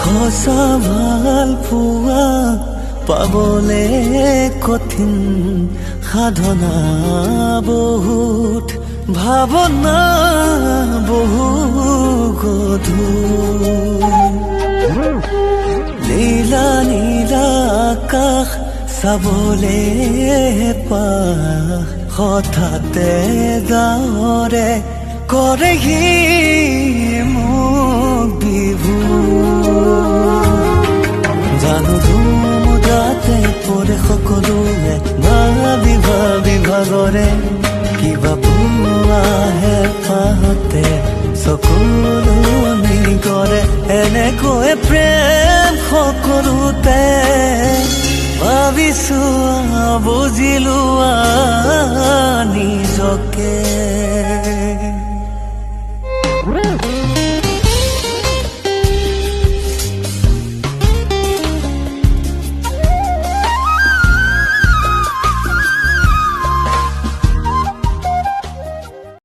সঁচা ভাল পোৱা পাবলে কঠিন সাধনা বহুত ভাৱনা বহু গধুৰ নীলা নীলা আকাশ চাবলে পাখ হঠাতে যাওঁৰে কৰেহি মোক বিভোৰ জানো ধুমুদাতে পৰে সকলোৱে ভাবি ভাবি ভাগৰে কিবা পোৱাহে পাহতে চকুলনি কৰে এনেকৈ প্ৰেম সকলোতে ভাবিছো বুজিলো নিজকে